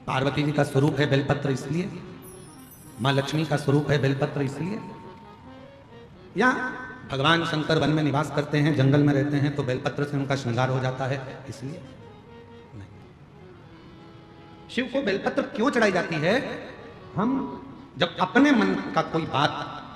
पार्वती जी का स्वरूप है बेलपत्र इसलिए, मां लक्ष्मी का स्वरूप है बेलपत्र इसलिए, या भगवान शंकर वन में निवास करते हैं, जंगल में रहते हैं तो बेलपत्र से उनका श्रृंगार हो जाता है इसलिए? नहीं। शिव को बेलपत्र क्यों चढ़ाई जाती है? हम जब अपने मन का कोई बात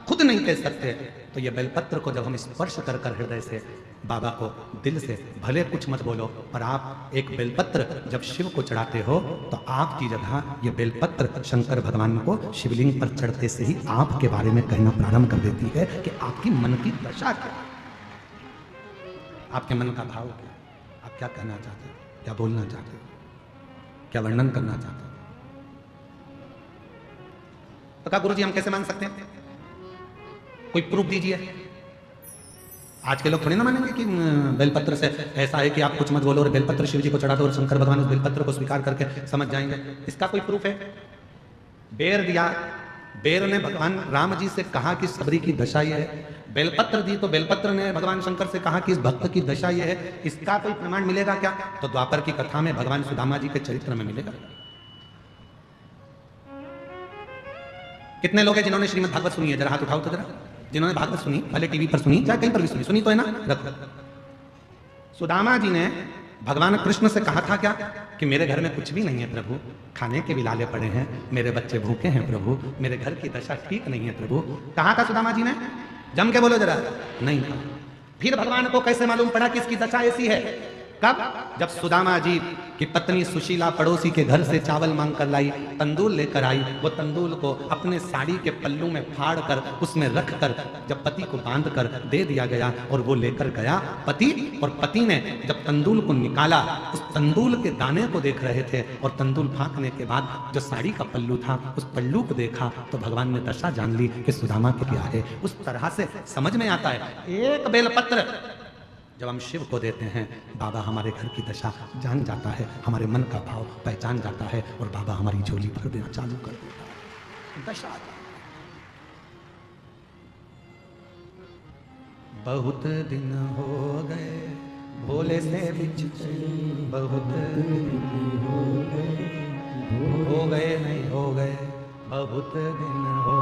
खुद नहीं कह सकते तो ये बेलपत्र को जब हम स्पर्श कर कर हृदय से बाबा को दिल से, भले कुछ मत बोलो, पर आप एक बेलपत्र जब शिव को चढ़ाते हो तो आपकी जगह ये बेलपत्र शंकर भगवान को शिवलिंग पर चढ़ते से ही आपके बारे में कहना प्रारंभ कर देती है कि आपकी मन की दशा क्या, आपके मन का भाव क्या, आप क्या कहना चाहते हो, क्या बोलना चाहते हो, क्या वर्णन करना चाहते हो। तो कहा गुरु जी हम कैसे मान सकते हैं, कोई प्रूफ दीजिए। आज के लोग थोड़ी ना मानेंगे कि बेलपत्र से ऐसा है कि आप कुछ मत बोलो और बेलपत्र शिव जी को चढ़ा दो और शंकर भगवान उस बेलपत्र को स्वीकार करके समझ जाएंगे। इसका कोई प्रूफ है? बेर दिया, बेर ने भगवान राम जी से कहा कि सबरी की दशा ये है, बेलपत्र दी तो बेलपत्र ने भगवान शंकर से कहा कि इस भक्त की दशा ये है। इसका कोई प्रमाण मिलेगा क्या? तो द्वापर की कथा में भगवान सुदामा जी के चरित्र में मिलेगा। कितने लोग हैं जिन्होंने श्रीमद् भागवत सुनी है? जरा हाथ उठाओ तो जरा, जिन्होंने भागवत सुनी, भले टीवी पर सुनी चाहे कहीं पर भी सुनी, सुनी तो है ना, रखो। सुदामा जी ने भगवान कृष्ण से कहा था क्या कि मेरे घर में कुछ भी नहीं है प्रभु, खाने के भी लाले पड़े हैं, मेरे बच्चे भूखे हैं प्रभु, मेरे घर की दशा ठीक नहीं है प्रभु। कहा था सुदामा जी ने? जम के बोलो जरा। नहीं था। फिर भगवान को कैसे मालूम पड़ा कि इसकी दशा ऐसी है? कब? जब सुदामा जी की पत्नी सुशीला पड़ोसी के घर से चावल मांग कर लाई, तंदूल लेकर आई, वो तंदूल को अपने साड़ी के पल्लू में फाड़ कर उसमें रख कर जब पति को बांध कर दे दिया गया और वो लेकर गया पति, और पति ने जब तंदूल को निकाला उस तंदूल के दाने को देख रहे थे और तंदूल फाँकने के बाद जो साड़ी का पल्लू था उस पल्लू को देखा तो भगवान ने दशा जान ली कि सुदामा की क्या है। उस तरह से समझ में आता है एक बेलपत्र जब हम शिव को देते हैं बाबा हमारे घर की दशा जान जाता है, हमारे मन का भाव पहचान जाता है और बाबा हमारी झोली भर देना चालू कर देता है। दशा बहुत दिन हो गए भोले से बिछड़े, बहुत दिन हो गए नहीं हो गए, बहुत दिन हो